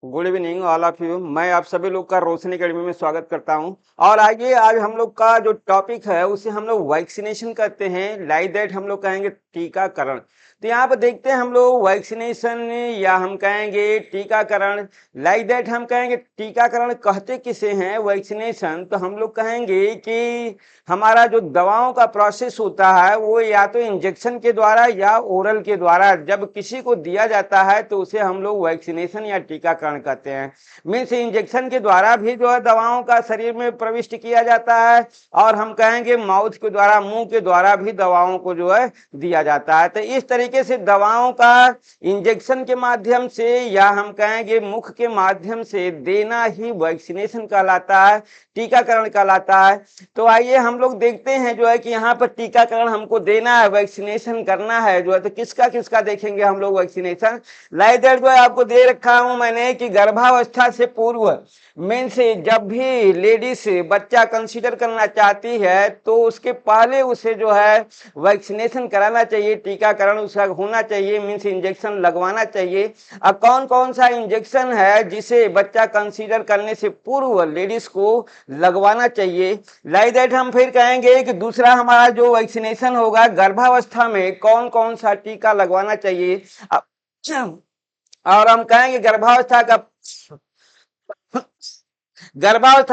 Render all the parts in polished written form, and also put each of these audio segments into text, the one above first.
Good evening all of you. मैं आप सभी लोग का रोशनी अकेडमी में स्वागत करता हूं। और आइए आज हम लोग का जो टॉपिक है उसे हम लोग वैक्सीनेशन करते हैं, लाइक दैट हम लोग कहेंगे टीकाकरण। तो यहाँ पर देखते हैं हम लोग वैक्सीनेशन या हम कहेंगे टीकाकरण, लाइक दैट हम कहेंगे टीकाकरण कहते किसे हैं, वैक्सीनेशन तो हम लोग कहेंगे कि हमारा जो दवाओं का प्रोसेस होता है वो या तो इंजेक्शन के द्वारा या ओरल के द्वारा जब किसी को दिया जाता है तो उसे हम लोग वैक्सीनेशन या टीकाकरण कहते हैं। मीन्स इंजेक्शन के द्वारा भी जो है दवाओं का शरीर में प्रविष्ट किया जाता है और हम कहेंगे माउथ के द्वारा, मुंह के द्वारा भी दवाओं को जो है दिया जाता है। तो इस तरीके से दवाओं का इंजेक्शन के माध्यम से या हम कहेंगे मुख के माध्यम से देना ही वैक्सीनेशन कहलाता है, टीकाकरण कहलाता है। तो आइए हम लोग देखते हैं जो है कि यहाँ पर टीकाकरण हमको देना है, वैक्सीनेशन करना है जो है, तो किसका किसका देखेंगे हम लोग वैक्सीनेशन। लाइक दैट जो है आपको दे रखा हूं मैंने कि गर्भावस्था से पूर्व मीन्स जब भी लेडीज बच्चा कंसीडर करना चाहती है तो उसके पहले उसे जो है वैक्सीनेशन कराना चाहिए, टीकाकरण उसका होना चाहिए, मीन्स इंजेक्शन लगवाना चाहिए। अब कौन कौन सा इंजेक्शन है जिसे बच्चा कंसीडर करने से पूर्व लेडीज को लगवाना चाहिए। लाइक दैट हम फिर कहेंगे कि दूसरा हमारा जो वैक्सीनेशन होगा गर्भावस्था में कौन कौन सा टीका लगवाना चाहिए। और हम कहेंगे गर्भावस्था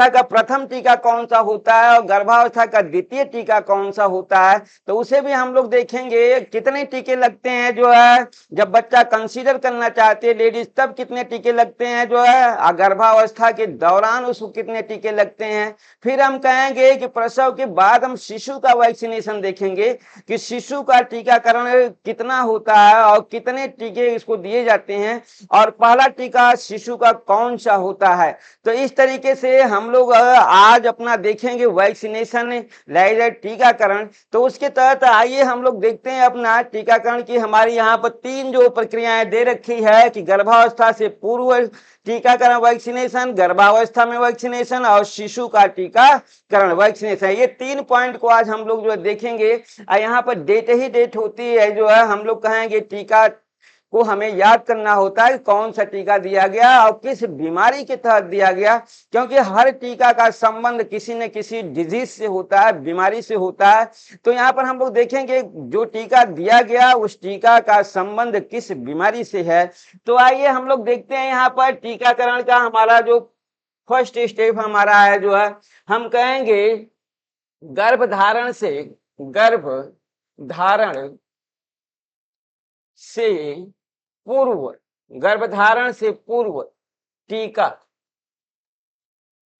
का प्रथम टीका कौन सा होता है और गर्भावस्था का द्वितीय टीका कौन सा होता है, तो उसे भी हम लोग देखेंगे। कितने टीके लगते हैं जो है जब बच्चा कंसीडर करना चाहती है लेडीज, तब कितने टीके लगते हैं जो है गर्भावस्था के दौरान उसको कितने टीके लगते हैं। फिर हम कहेंगे कि प्रसव के बाद हम शिशु का वैक्सीनेशन देखेंगे कि शिशु का टीकाकरण कितना होता है और कितने टीके इसको दिए जाते हैं और पहला टीका शिशु का कौन सा होता है। तो इस तरीके से हम लोग आज अपना देखेंगे वैक्सीनेशन, लाइक टीकाकरण। तो उसके तहत आइए हम लोग देखते हैं अपना टीकाकरण की हमारी यहाँ पर तीन जो प्रक्रियाएं दे रखी है कि गर्भावस्था से पूर्व टीकाकरण वैक्सीनेशन, गर्भावस्था में वैक्सीनेशन और शिशु का टीकाकरण वैक्सीनेशन। ये तीन पॉइंट को आज हम लोग जो है देखेंगे। यहाँ पर डेट ही डेट होती है जो है हम लोग कहेंगे टीका को हमें याद करना होता है कौन सा टीका दिया गया और किस बीमारी के तहत दिया गया, क्योंकि हर टीका का संबंध किसी न किसी डिजीज से होता है, बीमारी से होता है। तो यहाँ पर हम लोग देखेंगे जो टीका दिया गया उस टीका का संबंध किस बीमारी से है। तो आइए हम लोग देखते हैं यहाँ पर टीकाकरण का हमारा जो फर्स्ट स्टेप हमारा है जो है हम कहेंगे गर्भधारण से पूर्व, गर्भधारण से पूर्व टीका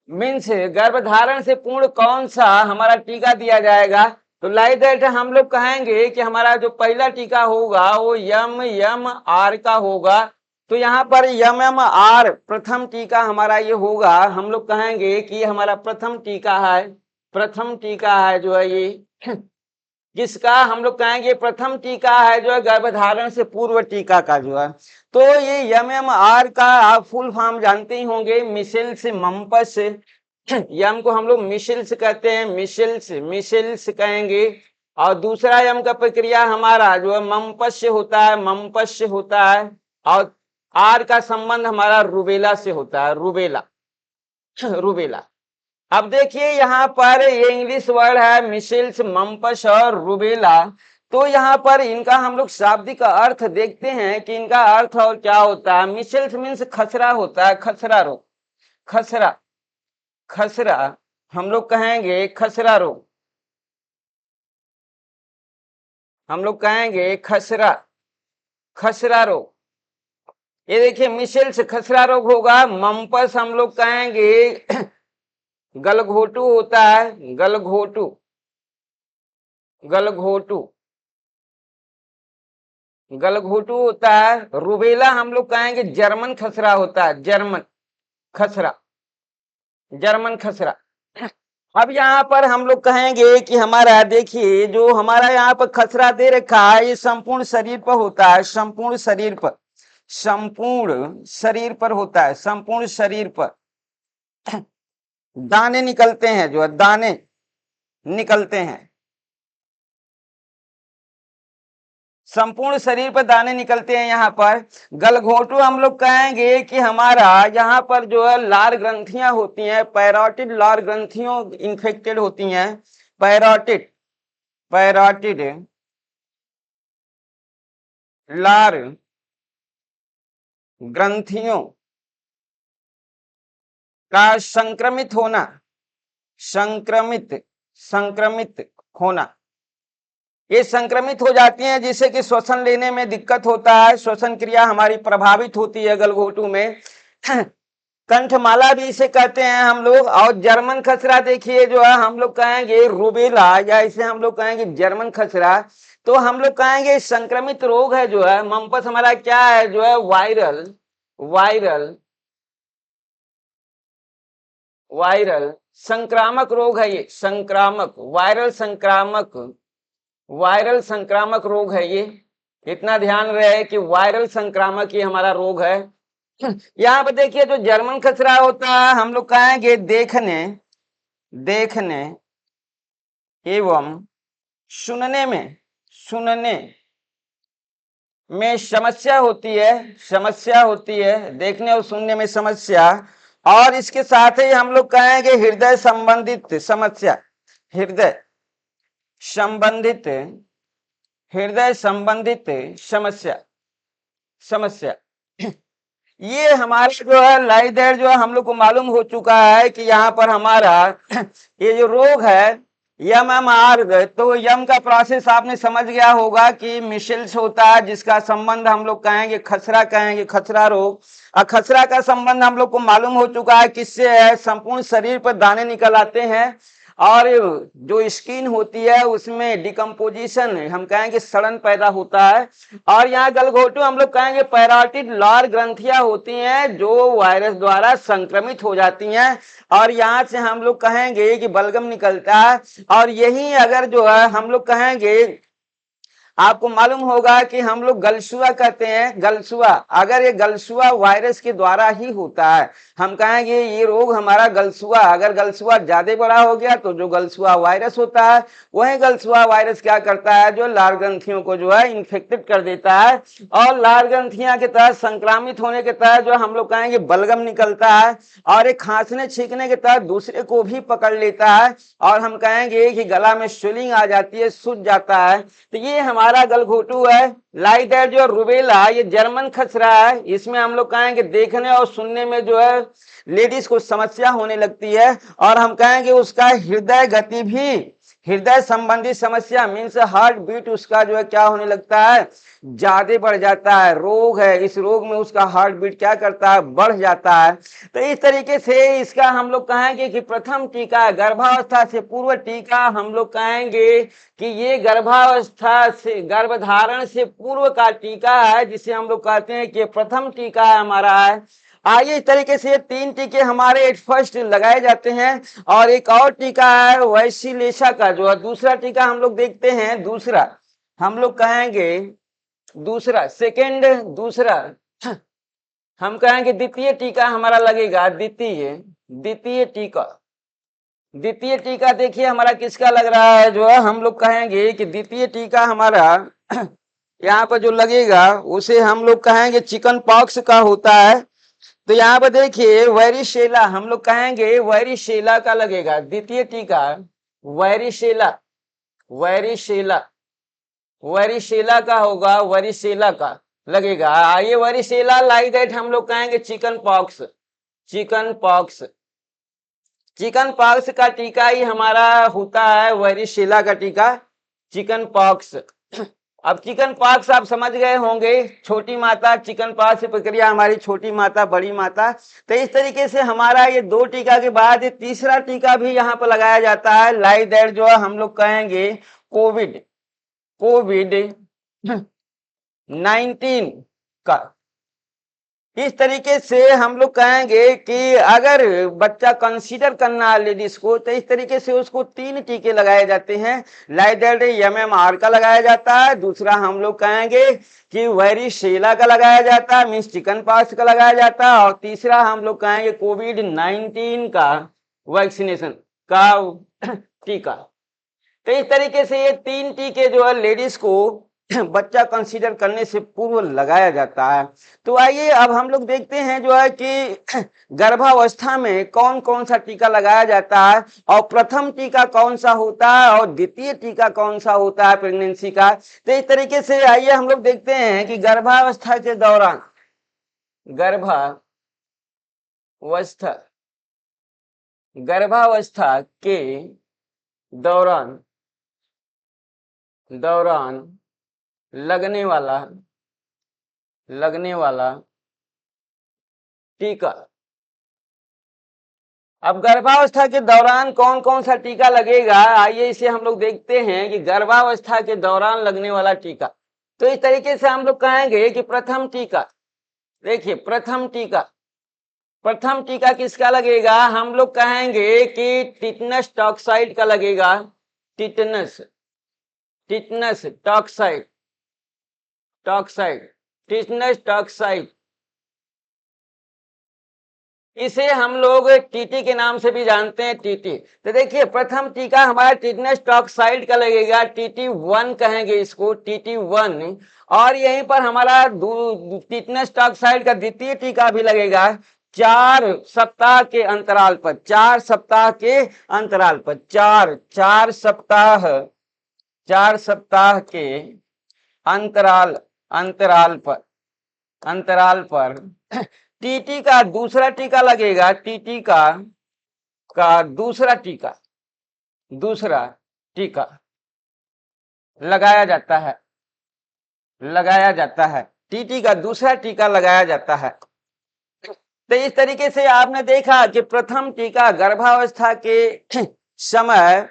मीन्स गर्भधारण से पूर्ण कौन सा हमारा टीका दिया जाएगा। तो लाइक दैट हम लोग कहेंगे कि हमारा जो पहला टीका होगा वो MMR का होगा। तो यहाँ पर MMR प्रथम टीका हमारा ये होगा। हम लोग कहेंगे कि हमारा प्रथम टीका है जो है ये किसका, हम लोग कहेंगे प्रथम टीका है जो है गर्भधारण से पूर्व टीका का जो है। तो ये MMR का आप फुल फॉर्म जानते ही होंगे, मिसेल्स मम्पस। यम को हम लोग मिशिल्स कहते हैं, मिशिल्स कहेंगे। और दूसरा यम का प्रक्रिया हमारा जो है मम्पस से होता है और आर का संबंध हमारा रूबेला से होता है, रूबेला। अब देखिए यहाँ पर ये इंग्लिश वर्ड है मिशिल्स, मम्पस और रूबेला। तो यहाँ पर इनका हम लोग शाब्दिक अर्थ देखते हैं कि इनका अर्थ और क्या होता है। मिशिल्स मीन्स खसरा होता है, खसरा रोग, खसरा हम लोग कहेंगे खसरा रोग, हम लोग कहेंगे खसरा रोग। ये देखिए मिशिल्स खसरा रोग होगा। मम्पस हम लोग कहेंगे गलघोटू होता है, गलघोटू होता है। रूबेला हम लोग कहेंगे जर्मन खसरा होता है, जर्मन खसरा। अब यहाँ पर हम लोग कहेंगे कि हमारा देखिए जो हमारा यहाँ पर खसरा दे रखा है ये संपूर्ण शरीर पर होता है, संपूर्ण शरीर पर होता है, संपूर्ण शरीर पर दाने निकलते हैं जो है, दाने निकलते हैं। संपूर्ण शरीर पर दाने निकलते हैं। यहाँ पर गलघोटू हम लोग कहेंगे कि हमारा यहाँ पर जो है लार ग्रंथियां होती हैं, पैरोटिड लार ग्रंथियों इन्फेक्टेड होती हैं। पैरोटिड पैरोटिड लार ग्रंथियों का संक्रमित होना, संक्रमित संक्रमित होना, ये संक्रमित हो जाती हैं, जिससे कि श्वसन लेने में दिक्कत होता है, श्वसन क्रिया हमारी प्रभावित होती है गलघोटू में। कंठमाला भी इसे कहते हैं हम लोग। और जर्मन खसरा देखिए जो है हम लोग कहेंगे रूबेला, या इसे हम लोग कहेंगे जर्मन खसरा। तो हम लोग कहेंगे संक्रमित रोग है जो है, मम्पस हमारा क्या है जो है वायरल वायरल वायरल संक्रामक रोग है। ये संक्रामक वायरल संक्रामक रोग है। ये इतना ध्यान रहे कि वायरल संक्रामक ये हमारा रोग है। यहाँ पर देखिए जो जर्मन खसरा होता है हम लोग कहेंगे देखने एवं सुनने में समस्या होती है, देखने और सुनने में समस्या। और इसके साथ ही हम लोग कहेंगे हृदय संबंधित समस्या, हृदय संबंधित समस्या। ये हमारा जो है लाइदेर जो है हम लोग को मालूम हो चुका है कि यहाँ पर हमारा ये जो रोग है यम मार्ग, तो यम का प्रोसेस आपने समझ गया होगा कि मिशेल्स होता है, जिसका संबंध हम लोग कहेंगे खसरा रोग। और खसरा का संबंध हम लोग को मालूम हो चुका है किससे है, संपूर्ण शरीर पर दाने निकल आते हैं और जो स्किन होती है उसमें डिकम्पोजिशन, हम कहेंगे सड़न पैदा होता है। और यहाँ गलघोटू हम लोग कहेंगे पैराटिड लार ग्रंथियां होती हैं जो वायरस द्वारा संक्रमित हो जाती हैं, और यहाँ से हम लोग कहेंगे कि बलगम निकलता है। और यही अगर जो है हम लोग कहेंगे, आपको मालूम होगा कि हम लोग गलसुआ कहते हैं, गलसुआ, अगर ये गलसुआ वायरस के द्वारा ही होता है, हम कहेंगे ये रोग हमारा गलसुआ, अगर गलसुआ ज्यादा बड़ा हो गया तो जो गलसुआ वायरस होता है वही गलसुआ वायरस क्या करता है, जो लार ग्रंथियों को जो है इन्फेक्टेड कर देता है। और लार ग्रंथियां के तहत संक्रामित होने के तहत जो हम लोग कहेंगे बलगम निकलता है, और एक खांसने छींकने के तहत दूसरे को भी पकड़ लेता है, और हम कहेंगे कि गला में स्वेलिंग आ जाती है, सूज जाता है। तो ये हमारा गलघोटू है। लाइक दैट जो रूबेला ये जर्मन खसरा है, इसमें हम लोग कहेंगे देखने और सुनने में जो है लेडीज को समस्या होने लगती है, और हम कहेंगे उसका हृदय गति भी, हृदय संबंधी समस्या मीन्स हार्ट बीट उसका जो है क्या होने लगता है, ज्यादा बढ़ जाता है। रोग है, इस रोग में उसका हार्ट बीट क्या करता है, बढ़ जाता है। तो इस तरीके से इसका हम लोग कहेंगे कि प्रथम टीका गर्भावस्था से पूर्व टीका, हम लोग कहेंगे कि ये गर्भावस्था से, गर्भधारण से पूर्व का टीका है, जिसे हम लोग कहते हैं कि प्रथम टीका हमारा है। आइए इस तरीके से 3 टीके हमारे एट फर्स्ट लगाए जाते हैं। और एक और टीका है वैशिलेशा का, जो है दूसरा टीका हम लोग देखते हैं। दूसरा हम लोग कहेंगे दूसरा सेकेंड, दूसरा हम कहेंगे द्वितीय टीका हमारा लगेगा, द्वितीय टीका देखिए हमारा किसका लग रहा है, जो है हम लोग कहेंगे कि द्वितीय टीका हमारा यहाँ पर जो लगेगा उसे हम लोग कहेंगे चिकन पॉक्स का होता है। तो यहाँ पर देखिए वैरिशेला, हम लोग कहेंगे वैरिशेला का लगेगा द्वितीय टीका, वैरिशेला का होगा, वैरिशेला का लगेगा। ये वैरिशेला लाइक दैट हम लोग कहेंगे चिकन पॉक्स का टीका ही हमारा होता है, वैरिशेला का टीका चिकन पॉक्स। अब चिकन पॉक्स आप समझ गए होंगे, छोटी माता, चिकन पॉक्स की प्रक्रिया हमारी छोटी माता बड़ी माता। तो इस तरीके से हमारा ये 2 टीका के बाद ये तीसरा टीका भी यहाँ पर लगाया जाता है, लाइक दैट जो है हम लोग कहेंगे कोविड 19 का। इस तरीके से हम लोग कहेंगे कि अगर बच्चा कंसीडर करना है लेडीज को, तो इस तरीके से उसको 3 टीके लगाए जाते हैं। लाइक दैट MMR का लगाया जाता है, दूसरा हम लोग कहेंगे कि वैरिशेला का लगाया जाता है, मीन्स चिकन पॉक्स का लगाया जाता है, और तीसरा हम लोग कहेंगे COVID-19 का वैक्सीनेशन का टीका। तो इस तरीके से ये 3 टीके जो है लेडीज को बच्चा कंसीडर करने से पूर्व लगाया जाता है। तो आइए अब हम लोग देखते हैं जो है कि गर्भावस्था में कौन कौन सा टीका लगाया जाता है और प्रथम टीका कौन सा होता है और द्वितीय टीका कौन सा होता है प्रेगनेंसी का। तो इस तरीके से आइए हम लोग देखते हैं कि गर्भावस्था के दौरान गर्भावस्था के दौरान लगने वाला टीका। अब गर्भावस्था के दौरान कौन कौन सा टीका लगेगा, आइए इसे हम लोग देखते हैं कि गर्भावस्था के दौरान लगने वाला टीका। तो इस तरीके से हम लोग कहेंगे कि प्रथम टीका, देखिए प्रथम टीका किसका लगेगा, हम लोग कहेंगे कि टिटनस टॉक्साइड का लगेगा। टिटनस टॉक्साइड, इसे हम लोग टीटी के नाम से भी जानते हैं, टीटी। तो देखिए प्रथम टीका हमारा टिटनस टॉक्साइड का लगेगा, TT1 कहेंगे इसको, TT1। और यहीं पर हमारा टिटनस टॉक्साइड का द्वितीय टीका भी लगेगा 4 सप्ताह के अंतराल पर, 4 सप्ताह के अंतराल पर, 4 सप्ताह के अंतराल पर टीटी का दूसरा टीका लगेगा। टीटी का दूसरा टीका लगाया जाता है। टीटी का दूसरा टीका लगाया जाता है। तो इस तरीके से आपने देखा कि प्रथम टीका गर्भावस्था के समय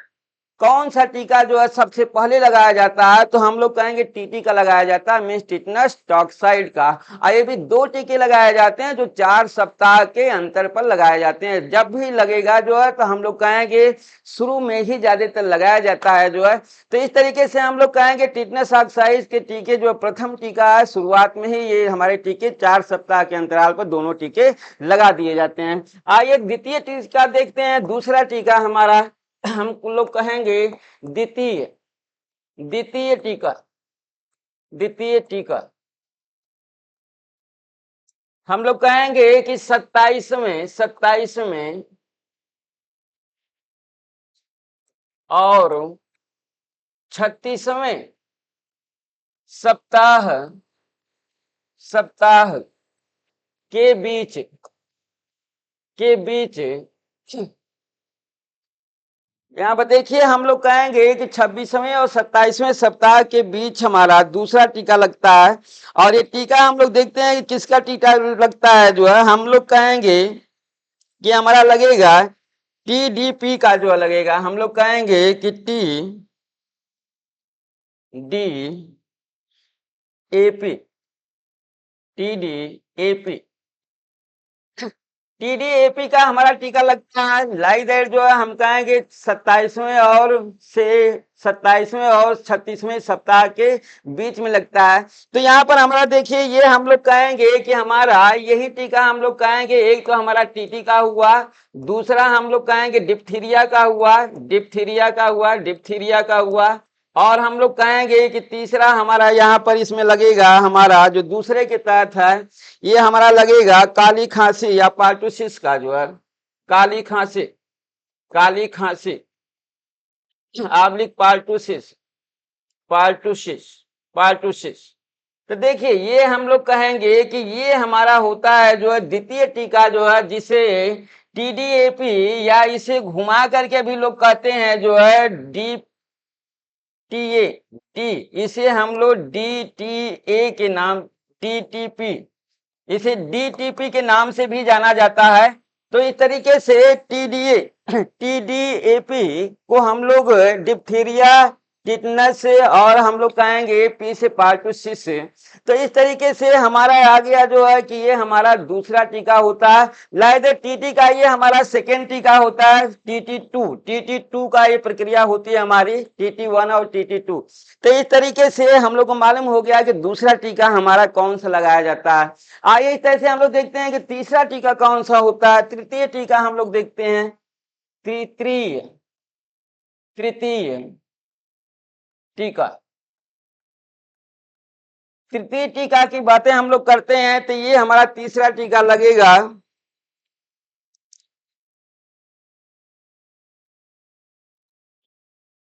कौन सा टीका जो है सबसे पहले लगाया जाता है, तो हम लोग कहेंगे टीटी का लगाया जाता है, मीन्स टिटनस टॉक्साइड का। और ये भी 2 टीके लगाए जाते हैं जो 4 सप्ताह के अंतर पर लगाए जाते हैं। जब भी लगेगा जो है तो हम लोग कहेंगे शुरू में ही ज्यादातर लगाया जाता है जो है। तो इस तरीके से हम लोग कहेंगे टिटनस टॉक्साइड के टीके जो प्रथम टीका है, शुरुआत में ही ये हमारे टीके 4 सप्ताह के अंतराल पर दोनों टीके लगा दिए जाते हैं। आइए द्वितीय टीका देखते हैं। दूसरा टीका हमारा हम लोग कहेंगे द्वितीय टीका हम लोग कहेंगे कि 27वें और 36वें सप्ताह के बीच यहाँ पर देखिए हम लोग कहेंगे कि 26वें और 27वें सप्ताह के बीच हमारा दूसरा टीका लगता है। और ये टीका हम लोग देखते हैं कि किसका टीका लगता है जो है, हम लोग कहेंगे कि हमारा लगेगा TDP का जो लगेगा। हम लोग कहेंगे कि TDAP का हमारा टीका लगता है। लाइक दैट जो है हम कहेंगे 27वें और 36वें सप्ताह के बीच में लगता है। तो यहाँ पर हमारा देखिए ये हम लोग कहेंगे कि हमारा यही टीका हम लोग कहेंगे, एक तो हमारा टीटी का हुआ, दूसरा हम लोग कहेंगे डिप्थीरिया का हुआ, और हम लोग कहेंगे कि तीसरा हमारा यहाँ पर इसमें लगेगा, हमारा जो दूसरे के तहत है ये हमारा लगेगा काली खांसी या पार्टुसिस का जो है, काली खांसी आब्लिक पार्टुसिस। तो देखिए ये हम लोग कहेंगे कि ये हमारा होता है जो है द्वितीय टीका जो है, जिसे TDAP या इसे घुमा करके भी लोग कहते हैं जो है इसे हम लोग DTA के नाम, इसे DTP के नाम से भी जाना जाता है। तो इस तरीके से TDAP को हम लोग डिप्थीरिया, टिटनस और हम लोग कहेंगे पी से पार्टुसिस। तो इस तरीके से हमारा आ गया जो है कि ये हमारा दूसरा टीका होता है। लाइक TT का ये हमारा सेकेंड टीका होता है। TT2 का ये प्रक्रिया होती है हमारी, TT1 और TT2। तो इस तरीके से हम लोग को मालूम हो गया कि दूसरा टीका हमारा कौन सा लगाया जाता है। आइए इस तरह से हम लोग देखते हैं कि तीसरा टीका कौन सा होता है। तृतीय टीका हम लोग देखते हैं। तृतीय टीका तृतीय टीका की बातें हम लोग करते हैं तो ये हमारा तीसरा टीका लगेगा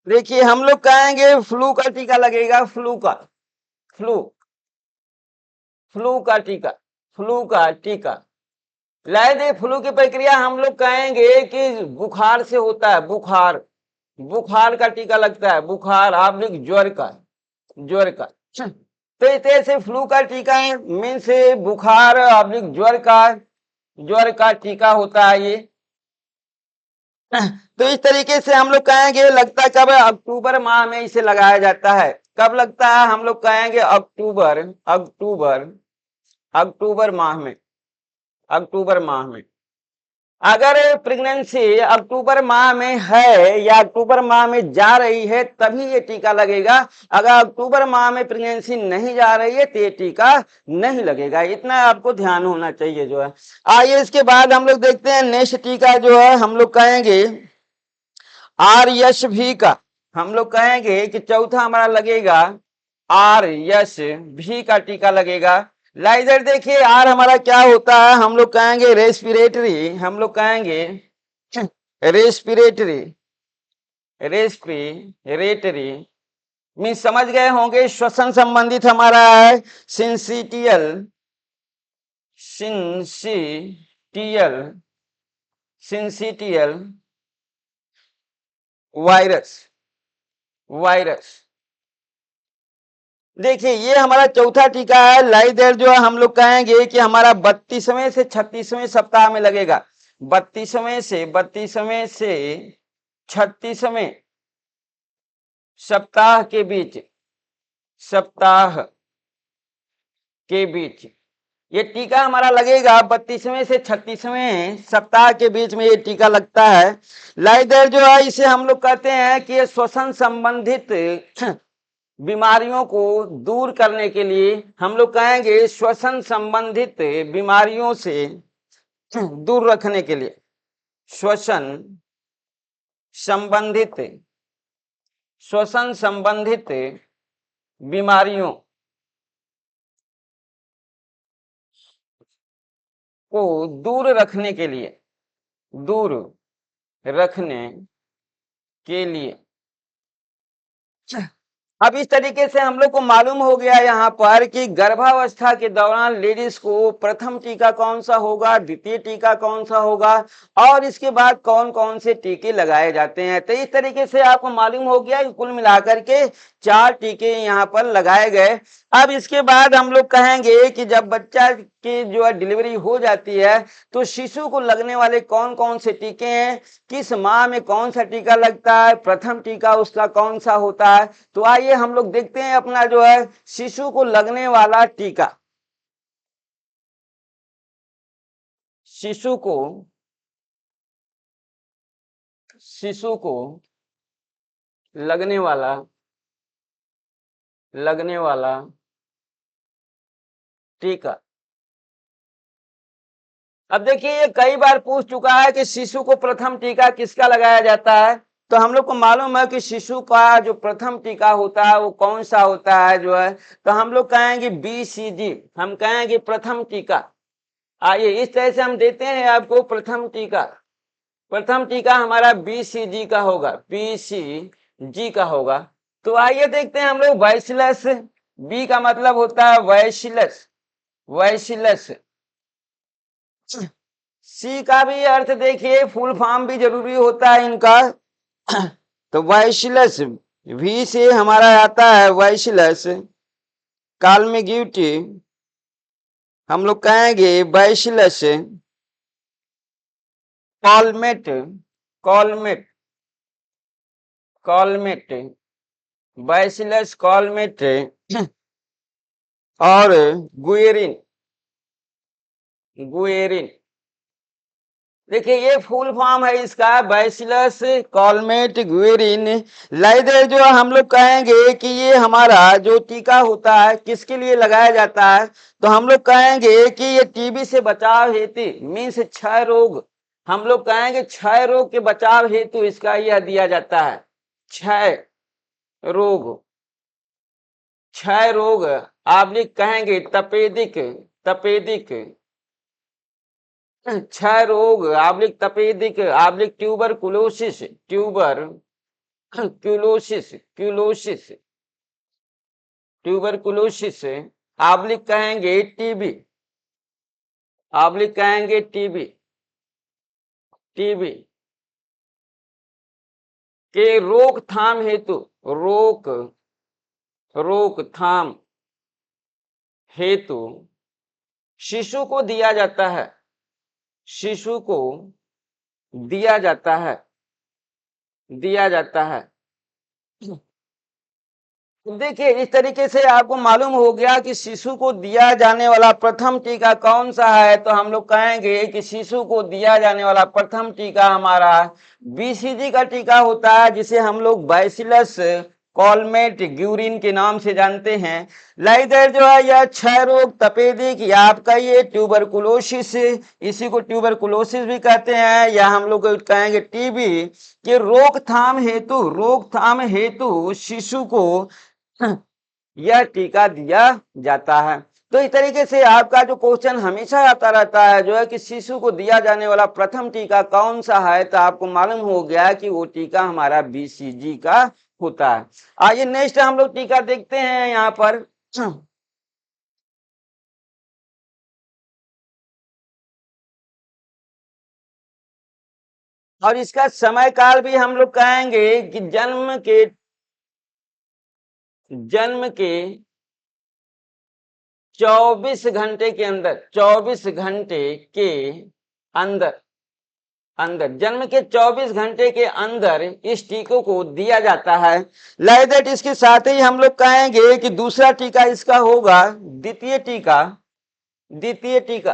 देखिए हम लोग कहेंगे फ्लू का टीका लगेगा, फ्लू का, फ्लू, फ्लू का टीका, फ्लू का टीका। लाए फ्लू की प्रक्रिया हम लोग कहेंगे कि बुखार से होता है, बुखार, बुखार का टीका लगता है, बुखार आप लोग ज्वर का, ज्वर का। तो इस तरह से फ्लू का टीका है, मीन्स बुखार आप लोग ज्वर का, ज्वर का टीका होता है ये। तो इस तरीके से हम लोग कहेंगे लगता है कब, अक्टूबर माह में इसे लगाया जाता है। कब लगता है, हम लोग कहेंगे अक्टूबर, अक्टूबर, अक्टूबर माह में, अक्टूबर माह में। अगर प्रेगनेंसी अक्टूबर माह में है या अक्टूबर माह में जा रही है तभी ये टीका लगेगा। अगर अक्टूबर माह में प्रेगनेंसी नहीं जा रही है तो ये टीका नहीं लगेगा। इतना आपको ध्यान होना चाहिए जो है। आइए इसके बाद हम लोग देखते हैं नेक्स्ट टीका जो है हम लोग कहेंगे आर यश भी का। हम लोग कहेंगे कि चौथा हमारा लगेगा आर यश भी का टीका लगेगा। इधर देखिए आर हमारा क्या होता है, हम लोग कहेंगे रेस्पिरेटरी, हम लोग कहेंगे रेस्पिरेटरी, रेस्पिरेटरी मीन समझ गए होंगे, श्वसन संबंधित हमारा है syncytial, syncytial, syncytial virus, virus. देखिए ये हमारा चौथा टीका है। लाइदेर जो है हम लोग कहेंगे कि हमारा 32वें से 36वें सप्ताह में लगेगा। 32वें से 36वें सप्ताह के बीच, सप्ताह के बीच ये टीका हमारा लगेगा। 32वें से 36वें सप्ताह के बीच में ये टीका लगता है। लाइदेर जो है इसे हम लोग कहते हैं कि ये श्वसन संबंधित बीमारियों को दूर करने के लिए, हम लोग कहेंगे श्वसन संबंधित बीमारियों से दूर रखने के लिए, श्वसन संबंधित, श्वसन संबंधित बीमारियों को दूर रखने के लिए, दूर रखने के लिए। अब इस तरीके से हम लोग को मालूम हो गया यहाँ पर कि गर्भावस्था के दौरान लेडीज को प्रथम टीका कौन सा होगा, द्वितीय टीका कौन सा होगा और इसके बाद कौन कौन से टीके लगाए जाते हैं। तो इस तरीके से आपको मालूम हो गया कि कुल मिलाकर के 4 टीके यहाँ पर लगाए गए। अब इसके बाद हम लोग कहेंगे कि जब बच्चा की जो है डिलीवरी हो जाती है तो शिशु को लगने वाले कौन कौन से टीके हैं, किस माह में कौन सा टीका लगता है, प्रथम टीका उसका कौन सा होता है। तो आइए हम लोग देखते हैं अपना जो है शिशु को लगने वाला टीका। शिशु को, शिशु को लगने वाला, लगने वाला टीका। अब देखिए ये कई बार पूछ चुका है कि शिशु को प्रथम टीका किसका लगाया जाता है। तो हम लोग को मालूम है कि शिशु का जो प्रथम टीका होता है वो कौन सा होता है जो है, तो हम लोग कहेंगे BCG, हम कहेंगे प्रथम टीका। आइए इस तरह से हम देते हैं आपको प्रथम टीका। प्रथम टीका हमारा BCG का होगा, BCG का होगा। तो आइए देखते हैं हम लोग बैसिलस, बी का मतलब होता है बैसिलस, बैसिलस। सी का भी अर्थ देखिए, फुल फॉर्म भी जरूरी होता है इनका। तो बैसिलस, वी से हमारा आता है बैसिलस कालमेग्यूटी, हम लोग कहेंगे बैसिलस कॉलमेट, कॉलमेट, कॉलमेट, बैसिलस कॉलमेट और गुएरिन, गुएरिन। देखिए ये फुल फॉर्म है इसका, बैसिलस कॉलमेट गुएरिन। लाइदर जो हम लोग कहेंगे कि ये हमारा जो टीका होता है किसके लिए लगाया जाता है, तो हम लोग कहेंगे कि ये टीबी से बचाव हेतु, मीन्स क्षय रोग, हम लोग कहेंगे क्षय रोग के बचाव हेतु इसका यह दिया जाता है। क्षय रोग, क्षय रोग आप लिख कहेंगे तपेदिक, तपेदिक क्षय रोग, आप लिख तपेदिक, आप लिख ट्यूबर कुलोसिस, ट्यूबर क्यूलोसिस, क्यूलोसिस, ट्यूबर कुलोसिस, आप लिख कहेंगे टीबी, आप लिख कहेंगे टीबी, टीबी के रोकथाम हेतु, रोकथाम हेतु शिशु को दिया जाता है, शिशु को दिया जाता है, दिया जाता है। देखिए इस तरीके से आपको मालूम हो गया कि शिशु को दिया जाने वाला प्रथम टीका कौन सा है। तो हम लोग कहेंगे कि शिशु को दिया जाने वाला प्रथम टीका हमारा बीसीजी का टीका होता है, जिसे हम लोग बैसिलस कॉलमेट ग्यूरिन के नाम से जानते हैं। लाइदर जो है यह क्षय रोग, तपेदिक या आपका ये ट्यूबरकुलोसिस, इसी को ट्यूबरकुलोसिस भी कहते हैं, या हम लोग कहेंगे टीबी के रोकथाम हेतु, रोकथाम हेतु शिशु को यह टीका दिया जाता है। तो इस तरीके से आपका जो क्वेश्चन हमेशा आता रहता है जो है कि शिशु को दिया जाने वाला प्रथम टीका कौन सा है, तो आपको मालूम हो गया कि वो टीका हमारा बीसीजी का होता है। आइए नेक्स्ट हम लोग टीका देखते हैं यहाँ पर। और इसका समय काल भी हम लोग कहेंगे कि जन्म के 24 घंटे के अंदर, 24 घंटे के अंदर, जन्म के 24 घंटे के अंदर इस टीकों को दिया जाता है। लाइक दैट इसके साथ ही हम लोग कहेंगे कि दूसरा टीका इसका होगा द्वितीय टीका, द्वितीय टीका,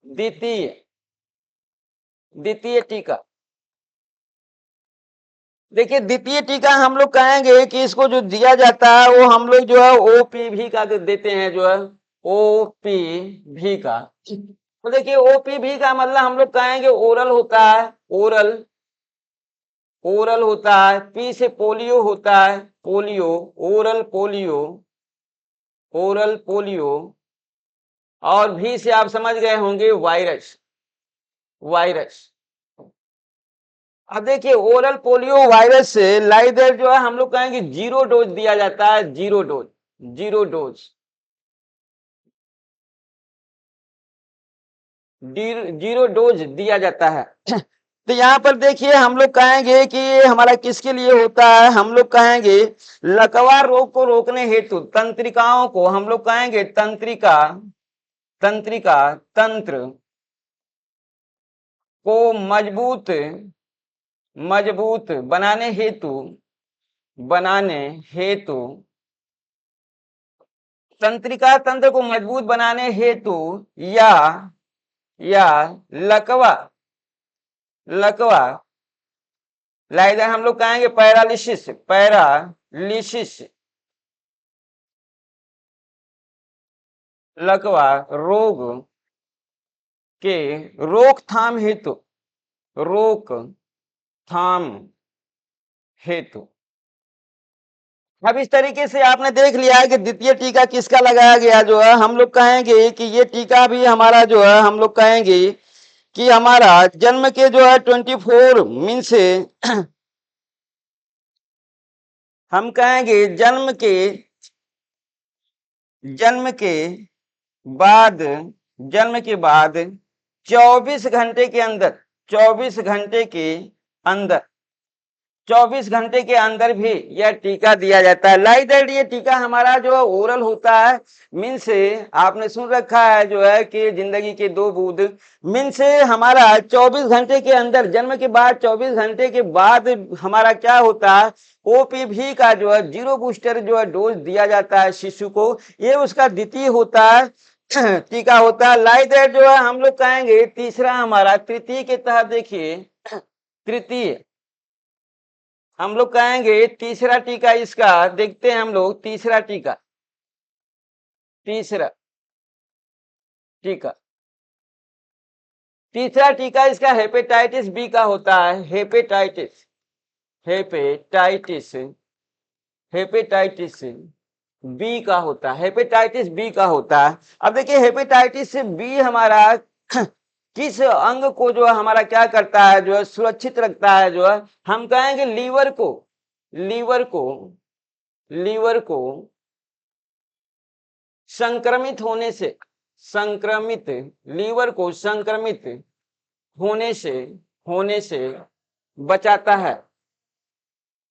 द्वितीय, द्वितीय टीका। देखिए द्वितीय टीका हम लोग कहेंगे कि इसको जो दिया जाता है वो हम लोग जो है ओपीवी का देते हैं, जो है ओपीवी का। तो देखिए ओपीवी का मतलब हम लोग कहेंगे ओरल होता है, ओरल, ओरल होता है। पी से पोलियो होता है, polio, oral polio, oral polio. और भी से आप समझ गए होंगे वायरस, वायरस। अब देखिए ओरल पोलियो वायरस से लाइदर जो है हम लोग कहेंगे 0 डोज दिया जाता है, 0 डोज, 0 डोज, 0 डोज दिया जाता है। तो यहाँ पर देखिए हम लोग कहेंगे कि ये हमारा किसके लिए होता है, हम लोग कहेंगे लकवा रोग को रोकने हेतु तंत्रिकाओं को हम लोग कहेंगे तंत्रिका, तंत्रिका, तंत्र को मजबूत, मजबूत बनाने हेतु, बनाने हेतु, तंत्रिका तंत्र को मजबूत बनाने हेतु या लकवा, लकवा लाइदर हम लोग कहेंगे पैरालिसिस, पैरालिसिस, लकवा रोग के रोकथाम हेतु, रोकथाम हेतु। अब इस तरीके से आपने देख लिया है कि द्वितीय टीका किसका लगाया गया, जो है हम लोग कहेंगे कि ये टीका भी हमारा जो है हम लोग कहेंगे कि हमारा जन्म के जो है 24 मीन से हम कहेंगे जन्म के बाद, जन्म के बाद 24 घंटे के अंदर, 24 घंटे के अंदर, 24 घंटे के अंदर भी यह टीका दिया जाता है। लाइक दैट ये टीका हमारा जो है ओरल होता है, मीन से आपने सुन रखा है जो है कि जिंदगी के 2 बूंद, मीन से हमारा 24 घंटे के अंदर, जन्म के बाद 24 घंटे के बाद हमारा क्या होता है, ओपीवी का जो है 0 बूस्टर जो है डोज दिया जाता है शिशु को। ये उसका द्वितीय होता है, टीका होता है। लाइक दैट जो है हम लोग कहेंगे तीसरा हमारा तृतीय के तहत, देखिए तृतीय हम लोग कहेंगे तीसरा टीका इसका देखते हैं हम लोग, तीसरा टीका, तीसरा टीका, तीसरा टीका इसका हेपेटाइटिस बी का होता है, हेपेटाइटिस, हेपेटाइटिस, हेपेटाइटिस बी का होता है, हेपेटाइटिस बी का होता है। अब देखिए हेपेटाइटिस बी हमारा किस अंग को जो है हमारा क्या करता है, जो है सुरक्षित रखता है, जो है हम कहेंगे लीवर को, लीवर को, लीवर को संक्रमित होने से, संक्रमित, लीवर को संक्रमित होने से बचाता है,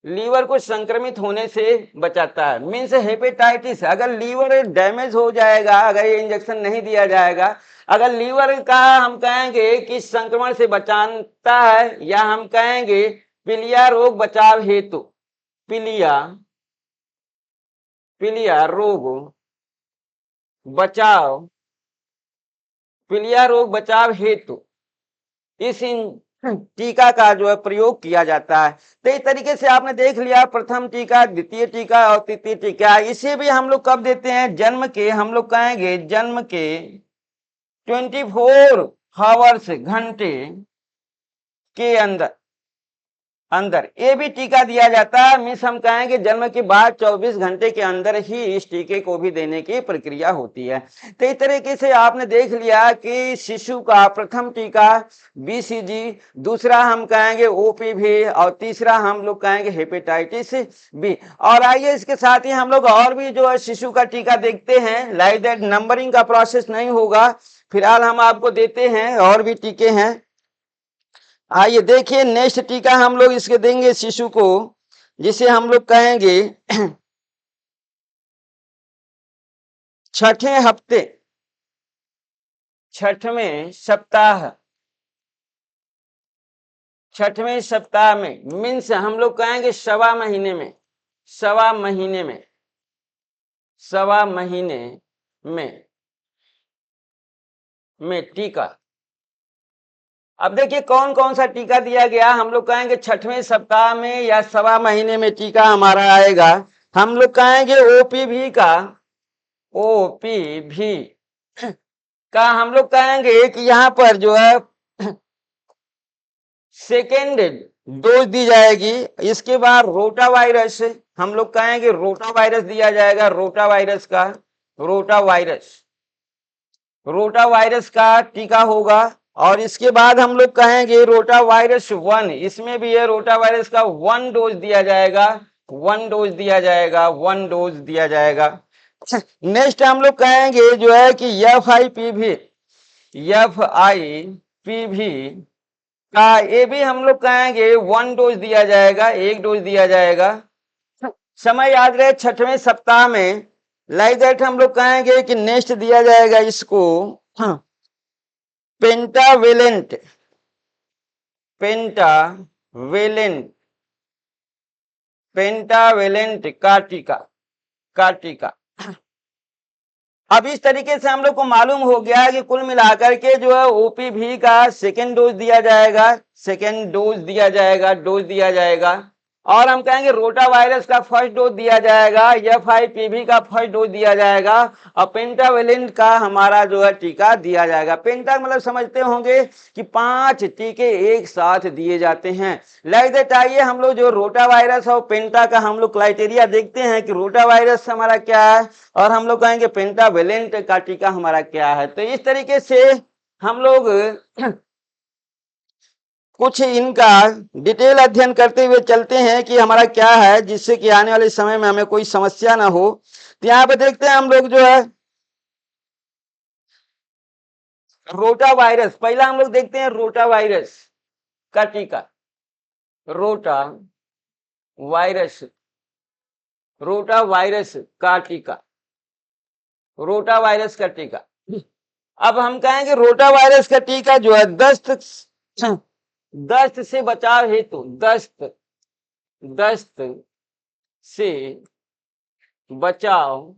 लीवर को संक्रमित होने से बचाता है। मीन्स हेपेटाइटिस अगर लीवर डैमेज हो जाएगा, अगर ये इंजेक्शन नहीं दिया जाएगा, अगर लीवर का हम कहेंगे कि संक्रमण से बचाता है, या हम कहेंगे पीलिया रोग बचाव हेतु, पीलिया, पीलिया रोग बचाव, पीलिया रोग बचाव हेतु इस टीका का जो है प्रयोग किया जाता है। तो इस तरीके से आपने देख लिया प्रथम टीका, द्वितीय टीका और तृतीय टीका। इसे भी हम लोग कब देते हैं, जन्म के, हम लोग कहेंगे जन्म के 24 आवर्स, घंटे के अंदर अंदर ये भी टीका दिया जाता है। मीन्स हम कहेंगे जन्म के बाद 24 घंटे के अंदर ही इस टीके को भी देने की प्रक्रिया होती है। तो इस तरीके से आपने देख लिया कि शिशु का प्रथम टीका बीसीजी, दूसरा हम कहेंगे ओपीवी और तीसरा हम लोग कहेंगे हेपेटाइटिस बी। और आइए इसके साथ ही हम लोग और भी जो है शिशु का टीका देखते हैं। लाइक दैट नंबरिंग का प्रोसेस नहीं होगा, फिलहाल हम आपको देते हैं और भी टीके हैं। आइए देखिए नेक्स्ट टीका हम लोग इसके देंगे शिशु को, जिसे हम लोग कहेंगे छठे हफ्ते, छठवें सप्ताह, छठवें सप्ताह में, मीन्स हम लोग कहेंगे सवा महीने में, सवा महीने में, सवा महीने में टीका। अब देखिए कौन कौन सा टीका दिया गया, हम लोग कहेंगे छठवें सप्ताह में या सवा महीने में टीका हमारा आएगा। हम लोग कहेंगे ओपीवी का, ओपीवी का हम लोग कहेंगे कि यहाँ पर जो है सेकेंड डोज दी जाएगी। इसके बाद रोटा वायरस, हम लोग कहेंगे रोटा वायरस दिया जाएगा, रोटा वायरस का, रोटा वायरस, रोटा वायरस का टीका होगा। और इसके बाद हम लोग कहेंगे रोटा वायरस 1, इसमें भी है रोटा वायरस का 1 डोज दिया जाएगा, 1 डोज दिया जाएगा, 1 डोज दिया जाएगा। नेक्स्ट हम लोग कहेंगे जो है कि FIPV, FIPV का ये भी हम लोग कहेंगे 1 डोज दिया जाएगा, 1 डोज दिया जाएगा। समय याद रहे छठवें सप्ताह में। लाइक दैट हम लोग कहेंगे कि नेक्स्ट दिया जाएगा इसको पेंटावेलेंट, पेंटावेलेंट, पेंटावेलेंट का टीका, का टीका। अब इस तरीके से हम लोग को मालूम हो गया कि कुल मिलाकर के जो है ओपीवी का सेकेंड डोज दिया जाएगा, सेकेंड डोज दिया जाएगा, डोज दिया जाएगा। और हम कहेंगे रोटा वायरस का फर्स्ट डोज दिया जाएगा, FIPV का फर्स्ट डोज दिया जाएगा, और पेंटावेलेंट का हमारा जो है टीका दिया जाएगा। पेंटा मतलब समझते होंगे कि 5 टीके एक साथ दिए जाते हैं। लाइक दैट आइए हम लोग जो रोटा वायरस और पेंटा का हम लोग क्राइटेरिया देखते हैं कि रोटा वायरस हमारा क्या है और हम लोग कहेंगे पेंटावेलेंट का टीका हमारा क्या है। तो इस तरीके से हम लोग कुछ इनका डिटेल अध्ययन करते हुए चलते हैं कि हमारा क्या है, जिससे कि आने वाले समय में हमें कोई समस्या ना हो। तो यहाँ पे देखते हैं हम लोग जो है रोटा वायरस, पहला हम लोग देखते हैं रोटा वायरस का टीका, रोटा वायरस, रोटा वायरस का टीका, रोटा वायरस का टीका। अब हम कहेंगे रोटा वायरस का टीका जो है दस्त, दस्त से बचाव हेतु, दस्त, दस्त से बचाव,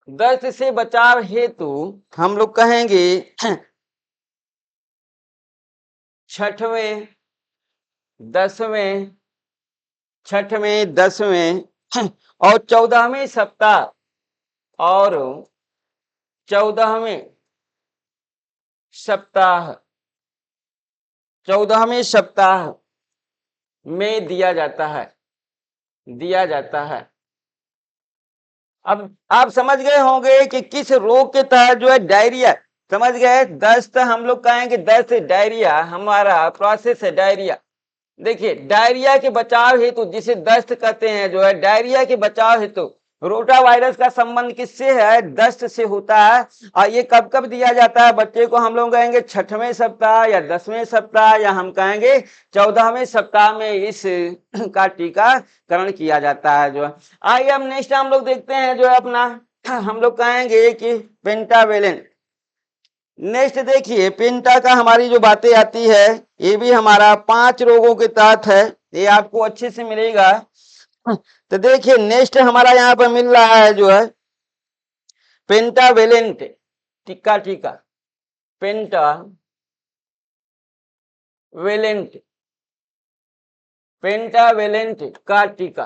दस्त से बचाव हेतु हम लोग कहेंगे छठवें, दसवें, छठवें, दसवें और 14वें सप्ताह, और 14वें सप्ताह, 14वें सप्ताह में दिया जाता है, दिया जाता है। अब आप समझ गए होंगे कि किस रोग के तहत जो है डायरिया, समझ गए, दस्त, हम लोग कहेंगे दस्त, डायरिया हमारा प्रोसेस है डायरिया। देखिए डायरिया के बचाव हेतु, जिसे दस्त कहते हैं, जो है डायरिया के बचाव हेतु रोटा वायरस का संबंध किससे है? दस्त से होता है। और ये कब कब दिया जाता है बच्चे को? हम लोग कहेंगे 6वें सप्ताह या 10वें सप्ताह या हम कहेंगे 14वें सप्ताह में इस का टीकाकरण किया जाता है। जो है आइए अब नेक्स्ट हम लोग देखते हैं जो है अपना, हम लोग कहेंगे कि पेंटावेलेंट। नेक्स्ट देखिए पेंटा का हमारी जो बातें आती है, ये भी हमारा 5 रोगों के तहत है, ये आपको अच्छे से मिलेगा। तो देखिए नेक्स्ट हमारा यहाँ पर मिल रहा है जो है पेंटावेलेंट टीका पेंटावेलेंट का टीका।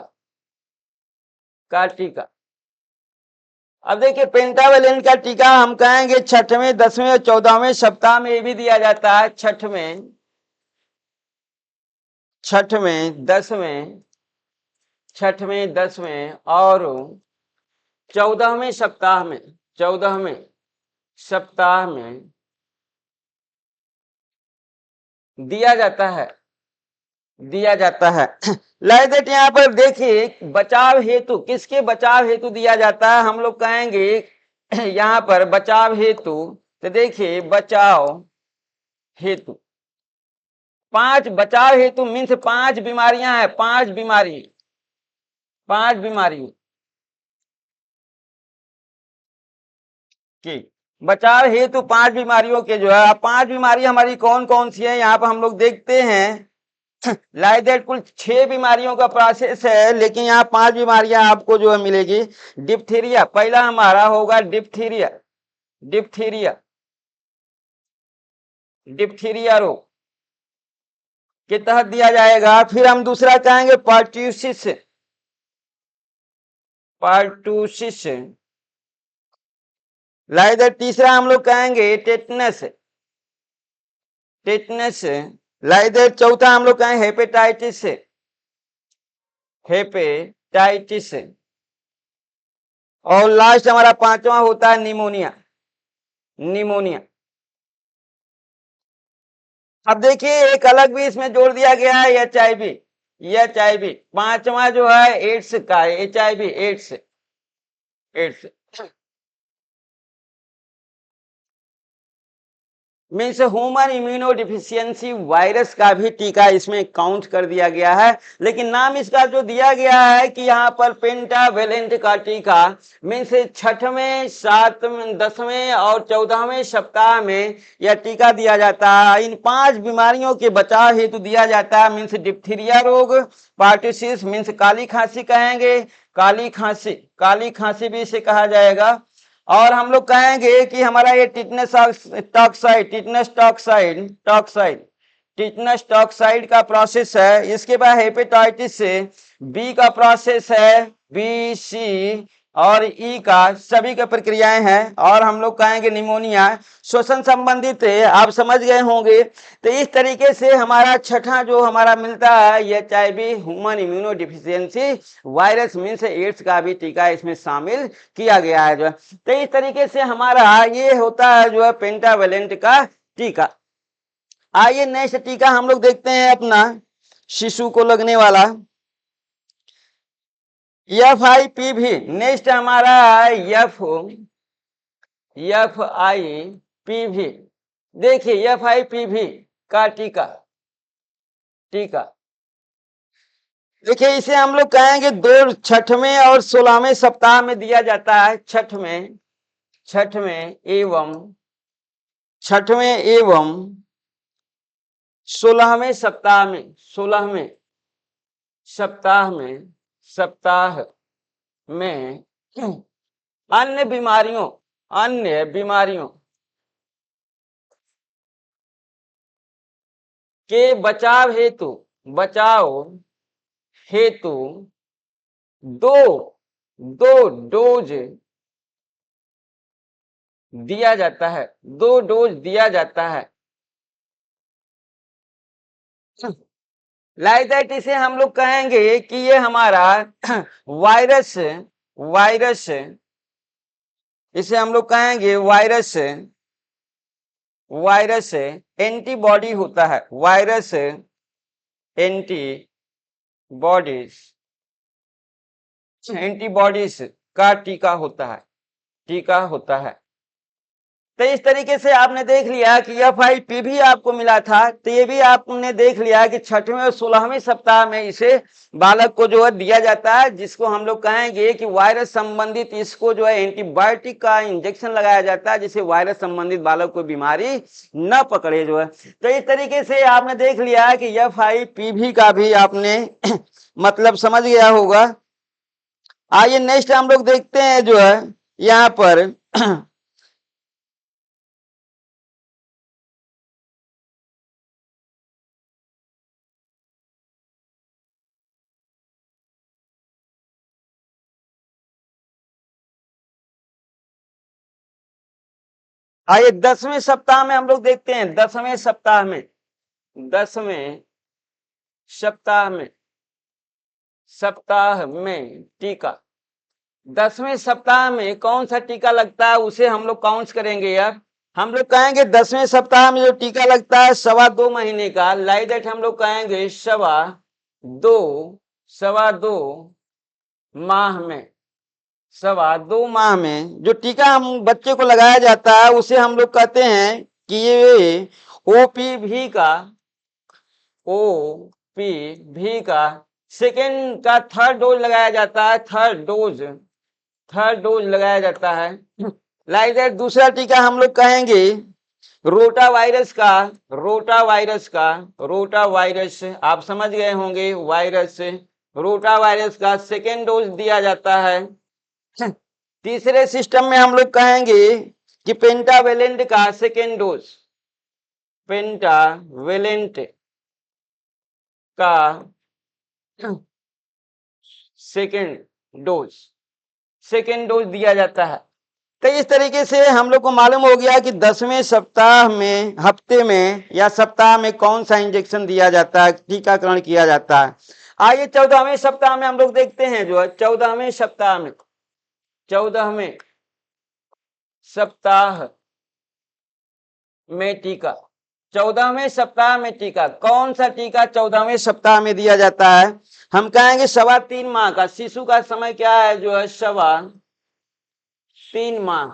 अब देखिए पेंटावेलेंट का टीका हम कहेंगे 6वें, 10वें और 14वें सप्ताह में ये भी दिया जाता है। 6वें, 10वें, और 14वें सप्ताह में, 14वें सप्ताह में दिया जाता है। लाइक दैट यहाँ पर देखिए बचाव हेतु, किसके बचाव हेतु दिया जाता है? हम लोग कहेंगे यहाँ पर बचाव हेतु, तो देखिए बचाव हेतु 5 बचाव हेतु मीन्स 5 बीमारियां हैं, 5 बीमारी की बचाव हेतु 5 बीमारियों के जो है, 5 बीमारी हमारी कौन कौन सी है यहाँ पर हम लोग देखते हैं। लाइक दैट कुल 6 बीमारियों का प्रोसेस है, लेकिन यहाँ 5 बीमारियां आपको जो है मिलेगी। डिप्थीरिया पहला हमारा होगा, डिप्थीरिया रोग के तहत दिया जाएगा। फिर हम दूसरा कहेंगे पर्ट्यूसिस, लाइक दैट तीसरा हम लोग कहेंगे टेटनस, लाइक दैट चौथा हम लोग कहेंगे हेपेटाइटिस, और लास्ट हमारा 5वां होता है निमोनिया। अब देखिए एक अलग भी इसमें जोड़ दिया गया है, HIV। 5वां जो है एड्स का, HIV AIDS means human immunodeficiency virus का भी टीका इसमें काउंट कर दिया गया है। लेकिन नाम इसका जो दिया गया है कि यहाँ पर पेंटावेलेंट का टीका मीन्स 6वें, 7वें, 10वें और 14वें सप्ताह में यह टीका दिया जाता है। इन 5 बीमारियों के बचाव हेतु दिया जाता है। मीन्स डिप्थीरिया रोग, पार्टुसिस मीन्स काली खांसी कहेंगे, काली खांसी भी इसे कहा जाएगा। और हम लोग कहेंगे कि हमारा ये टिटनस टॉक्साइड का प्रोसेस है। इसके बाद हेपेटाइटिस से बी का प्रोसेस है, बी, सी और ई का, सभी का प्रक्रियाएं हैं। और हम लोग कहेंगे निमोनिया श्वसन संबंधित है, आप समझ गए होंगे। तो इस तरीके से हमारा छठा जो हमारा मिलता है HIV human immunodeficiency virus means AIDS का भी टीका इसमें शामिल किया गया है जो है। तो इस तरीके से हमारा ये होता है जो है पेंटावेलेंट का टीका। आइए नेक्स्ट टीका हम लोग देखते हैं अपना शिशु को लगने वाला FIPV। नेक्स्ट हमारा FIPV। देखिए FIPV का टीका देखिए इसे हम लोग कहेंगे 6वें और 16वें सप्ताह में दिया जाता है। 6वें एवं 16वें सप्ताह में अन्य बीमारियों के बचाव हेतु दो डोज दिया जाता है, 2 डोज दिया जाता है। लाइक दैट इसे हम लोग कहेंगे कि ये हमारा वायरस वायरस, इसे हम लोग कहेंगे वायरस, वायरस एंटीबॉडी होता है, वायरस एंटीबॉडीज, एंटीबॉडीज का टीका होता है, टीका होता है। तो इस तरीके से आपने देख लिया कि FIP भी आपको मिला था, तो ये भी आपने देख लिया कि 6वें और 16वें सप्ताह में इसे बालक को जो है दिया जाता है, जिसको हम लोग कहेंगे कि वायरस संबंधित, इसको जो है एंटीबायोटिक का इंजेक्शन लगाया जाता है, जिससे वायरस संबंधित बालक को बीमारी न पकड़े जो है। तो इस तरीके से आपने देख लिया कि FIPV का भी आपने मतलब समझ गया होगा। आइए नेक्स्ट हम लोग देखते हैं जो है यहाँ पर आइए 10वें सप्ताह में हम लोग देखते हैं, 10वें सप्ताह में, 10वें सप्ताह में टीका, 10वें सप्ताह में कौन सा टीका लगता है उसे हम लोग काउंट करेंगे यार। हम लोग कहेंगे 10वें सप्ताह में जो टीका लगता है 2.25 महीने का, लाइक दैट हम लोग कहेंगे 2.25 माह में, 2.25 माह में जो टीका हम बच्चे को लगाया जाता है उसे हम लोग कहते हैं कि ये OPV का सेकेंड का थर्ड डोज लगाया जाता है, थर्ड डोज लगाया जाता है। लाइक दैट दूसरा टीका हम लोग कहेंगे रोटा वायरस, आप समझ गए होंगे, वायरस, रोटा वायरस का सेकेंड डोज दिया जाता है। तीसरे सिस्टम में हम लोग कहेंगे कि पेंटावेलेंट का सेकेंड डोज, पेंटावेलेंट का सेकेंड डोज दिया जाता है। तो इस तरीके से हम लोग को मालूम हो गया कि 10वें सप्ताह में, हफ्ते में या सप्ताह में कौन सा इंजेक्शन दिया जाता है, टीकाकरण किया जाता है। आइए 14वें सप्ताह में हम लोग देखते हैं जो है 14वें सप्ताह में टीका, 14वें सप्ताह में टीका, कौन सा टीका 14वें सप्ताह में दिया जाता है? हम कहेंगे 3.25 माह का, शिशु का समय क्या है जो है 3.25 माह,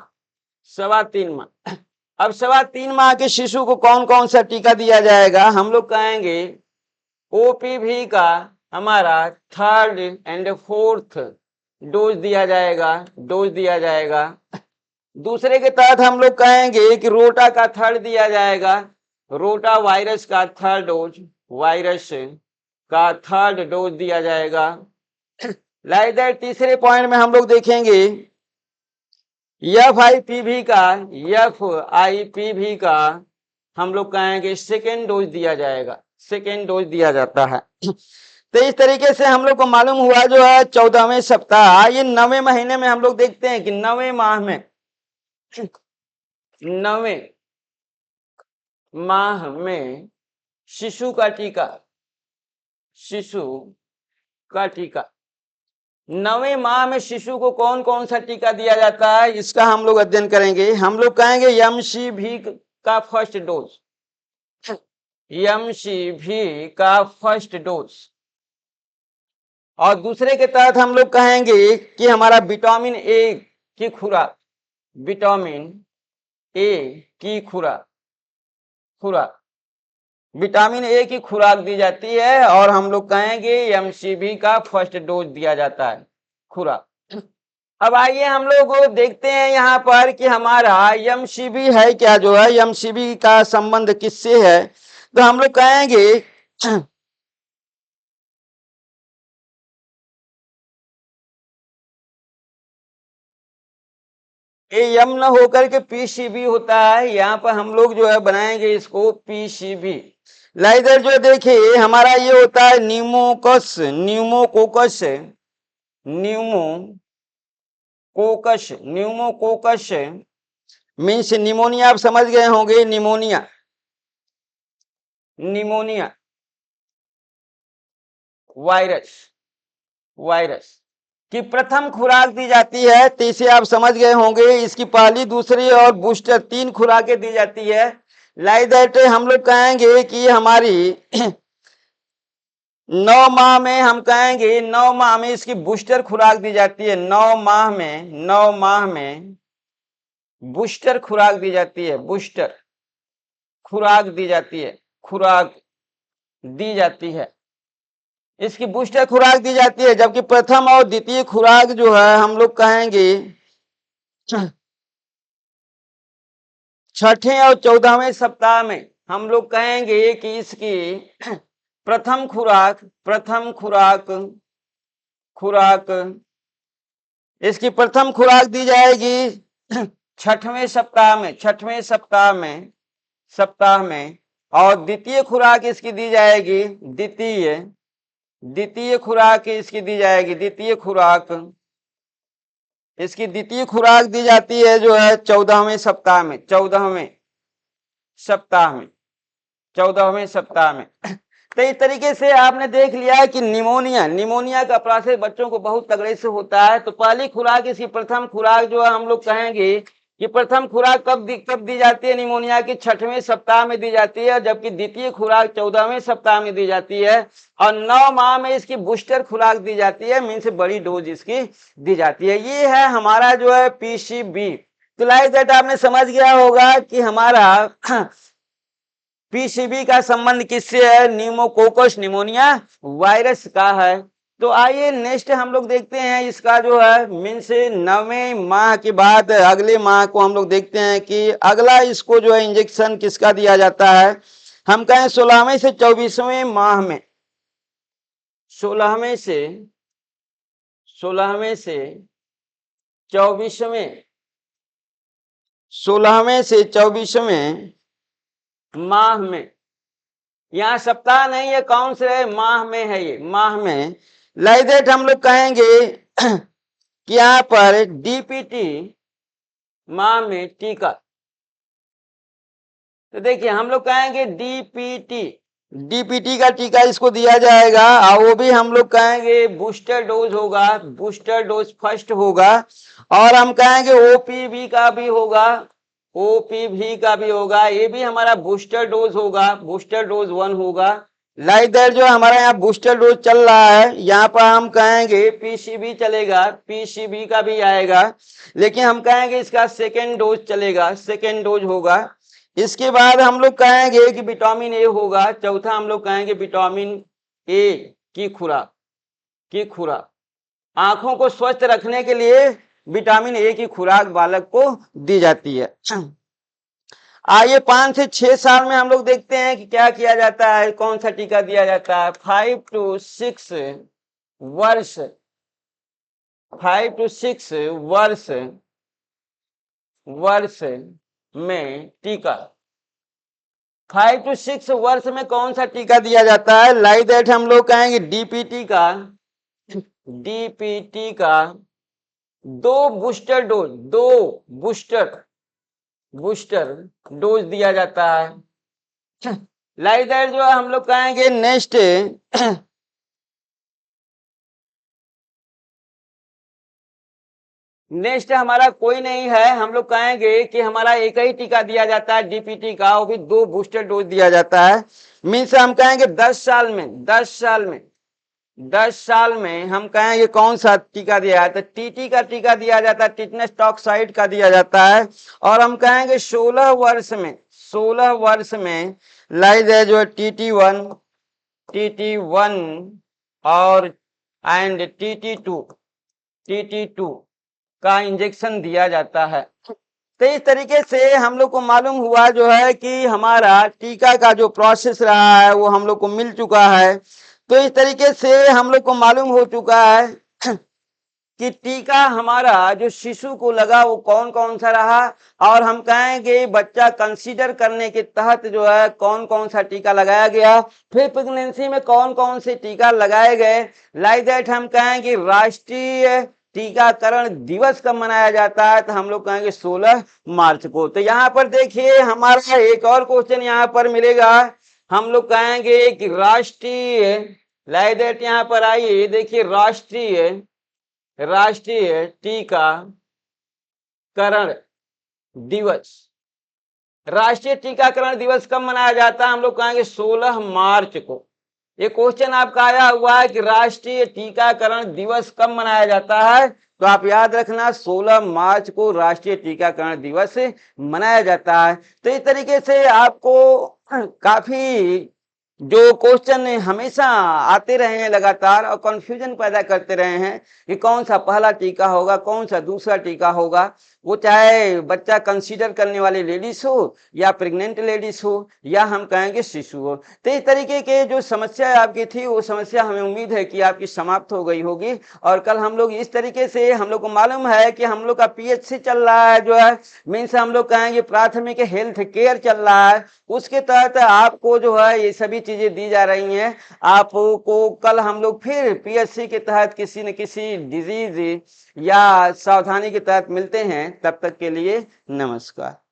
3.25 माह। अब 3.25 माह के शिशु को कौन कौन सा टीका दिया जाएगा? हम लोग कहेंगे OPV का हमारा थर्ड एंड फोर्थ डोज दिया जाएगा। दूसरे के तहत हम लोग कहेंगे कि रोटा का थर्ड दिया जाएगा, रोटा वायरस का थर्ड डोज दिया जाएगा। लाइक दैट तीसरे पॉइंट में हम लोग देखेंगे FIPV का हम लोग कहेंगे सेकेंड डोज दिया जाता है। तो इस तरीके से हम लोग को मालूम हुआ जो है 14वें सप्ताह। ये 9वें महीने में हम लोग देखते हैं कि 9वें माह में शिशु का टीका, 9वें माह में शिशु को कौन कौन सा टीका दिया जाता है इसका हम लोग अध्ययन करेंगे। हम लोग कहेंगे MCV का फर्स्ट डोज, और दूसरे के तहत हम लोग कहेंगे कि हमारा विटामिन ए की खुराक विटामिन ए की खुराक दी जाती है, और हम लोग कहेंगे MCV का फर्स्ट डोज दिया जाता है खुराक। अब आइए हम लोग देखते हैं यहाँ पर कि हमारा MCV है क्या, जो है MCV का संबंध किससे है। तो हम लोग कहेंगे AM न होकर के PCV होता है, यहाँ पर हम लोग जो है बनाएंगे इसको PCV। लाइदर जो देखिए हमारा ये होता है न्यूमोकोकस मीन्स निमोनिया, आप समझ गए होंगे, निमोनिया वायरस कि प्रथम खुराक दी जाती है, तो इसे आप समझ गए होंगे। इसकी पहली, दूसरी और बूस्टर 3 खुराकें दी जाती है। लाइक दैट हम लोग कहेंगे कि हमारी 9 माह में, हम कहेंगे 9 माह में इसकी बूस्टर खुराक दी जाती है। 9 माह में, 9 माह में बूस्टर खुराक दी जाती है, बूस्टर खुराक दी जाती है, खुराक दी जाती है, इसकी बूस्टर खुराक दी जाती है। जबकि प्रथम और द्वितीय खुराक जो है हम लोग कहेंगे छठे और 14वें सप्ताह में हम लोग कहेंगे कि इसकी प्रथम खुराक, प्रथम खुराक, खुराक इसकी प्रथम खुराक दी जाएगी छठवें सप्ताह में, छठवें सप्ताह में, सप्ताह में। और द्वितीय खुराक इसकी दी जाएगी, द्वितीय, द्वितीय खुराक इसकी दी जाएगी, द्वितीय खुराक इसकी द्वितीय खुराक दी जाती है जो है 14वें सप्ताह में, 14वें सप्ताह में, 14वें सप्ताह में। तो इस तरीके से आपने देख लिया है कि निमोनिया, निमोनिया का प्रोसेस बच्चों को बहुत तगड़े से होता है। तो पहली खुराक, इसकी प्रथम खुराक जो है हम लोग कहेंगे कि प्रथम खुराक कब दी जाती है निमोनिया की? 6वें सप्ताह में दी जाती है। जबकि द्वितीय खुराक 14वें सप्ताह में दी जाती है। और 9 माह में इसकी बूस्टर खुराक दी जाती है, मीन से बड़ी डोज इसकी दी जाती है। ये है हमारा जो है पीसीबी। तो लाइक दैट आपने समझ गया होगा कि हमारा पीसीबी का संबंध किससे है? न्यूमोकोकस निमोनिया वायरस का है। तो आइए नेक्स्ट हम लोग देखते हैं इसका जो है मीन्स 9वें माह के बाद अगले माह को हम लोग देखते हैं कि अगला इसको जो है इंजेक्शन किसका दिया जाता है। हम कहें 16वें से 24वें माह में, 16वें से 24वें, 16वें से 24वें माह में, यहाँ सप्ताह नहीं है, कौन से है? माह में है, ये माह में। लाइक दैट हम लोग कहेंगे कि यहाँ पर डीपीटी माह में टीका। तो देखिए हम लोग कहेंगे डीपीटी, डीपीटी का टीका इसको दिया जाएगा। और वो भी हम लोग कहेंगे बूस्टर डोज होगा, बूस्टर डोज फर्स्ट होगा। और हम कहेंगे ओपीवी का भी होगा, ओपीवी का भी होगा। ये भी हमारा बूस्टर डोज होगा, बूस्टर डोज 1 होगा। लाइक दैट जो हमारा यहाँ बूस्टर डोज चल रहा है, यहाँ पर हम कहेंगे पीसीबी चलेगा, पीसीबी का भी आएगा। लेकिन हम कहेंगे इसका सेकेंड डोज चलेगा, सेकेंड डोज होगा। इसके बाद हम लोग कहेंगे कि विटामिन ए होगा। चौथा हम लोग कहेंगे विटामिन ए की खुराक, की खुराक। आंखों को स्वस्थ रखने के लिए विटामिन ए की खुराक बालक को दी जाती है। आइए 5 से 6 साल में हम लोग देखते हैं कि क्या किया जाता है, कौन सा टीका दिया जाता है। 5 to 6 वर्ष, 5 to 6 वर्ष में टीका, 5 to 6 वर्ष में कौन सा टीका दिया जाता है? लाइक दैट हम लोग कहेंगे डीपीटी का, डीपीटी का 2 बूस्टर डोज, 2 बूस्टर डोज दिया जाता है। लाइक दैट जो है हम लोग कहेंगे नेक्स्ट नेक्स्ट हमारा कोई नहीं है। हम लोग कहेंगे कि हमारा एक ही टीका दिया जाता है डीपीटी का, वो भी 2 बूस्टर डोज दिया जाता है। मीन्स हम कहेंगे 10 साल में, 10 साल में, 10 साल में हम कहेंगे कौन सा टीका दिया जाता है? टीटी का टीका दिया जाता है, टिटनस टॉक्साइड का दिया जाता है। और हम कहेंगे 16 वर्ष में, 16 वर्ष में लाइक जो है TT1, TT1 और एंड TT2 का इंजेक्शन दिया जाता है। तो इस तरीके से हम लोग को मालूम हुआ जो है कि हमारा टीका का जो प्रोसेस रहा है वो हम लोग को मिल चुका है। तो इस तरीके से हम लोग को मालूम हो चुका है कि टीका हमारा जो शिशु को लगा वो कौन कौन सा रहा। और हम कहेंगे बच्चा कंसीडर करने के तहत जो है कौन कौन सा टीका लगाया गया, फिर प्रेगनेंसी में कौन कौन से टीका लगाए गए। लाइक दैट हम कहेंगे राष्ट्रीय टीकाकरण दिवस कब मनाया जाता है? तो हम लोग कहेंगे 16 मार्च को। तो यहाँ पर देखिए हमारा एक और क्वेश्चन यहाँ पर मिलेगा। हम लोग कहेंगे कि राष्ट्रीय, लाइक दैट यहाँ पर आइए देखिए राष्ट्रीय राष्ट्रीय टीकाकरण दिवस। राष्ट्रीय टीकाकरण दिवस कब मनाया जाता है? हम लोग कहेंगे 16 मार्च को। ये क्वेश्चन आपका आया हुआ है कि राष्ट्रीय टीकाकरण दिवस कब मनाया जाता है, तो आप याद रखना 16 मार्च को राष्ट्रीय टीकाकरण दिवस मनाया जाता है। तो इस तरीके से आपको काफी जो क्वेश्चन हमेशा आते रहे हैं लगातार और कंफ्यूजन पैदा करते रहे हैं कि कौन सा पहला टीका होगा, कौन सा दूसरा टीका होगा, वो चाहे बच्चा कंसीडर करने वाली लेडीज हो या प्रेग्नेंट लेडीज हो या हम कहेंगे शिशु हो। तो इस तरीके के जो समस्या आपकी थी वो समस्या हमें उम्मीद है कि आपकी समाप्त हो गई होगी। और कल हम लोग इस तरीके से, हम लोग को मालूम है कि हम लोग का पीएचसी चल रहा है, जो है मीन्स हम लोग कहेंगे प्राथमिक हेल्थ केयर चल रहा है, उसके तहत आपको जो है ये सभी चीजें दी जा रही हैं। आपको कल हम लोग फिर पीएचसी के तहत किसी न किसी डिजीज या सावधानी के तहत मिलते हैं। तब तक के लिए नमस्कार।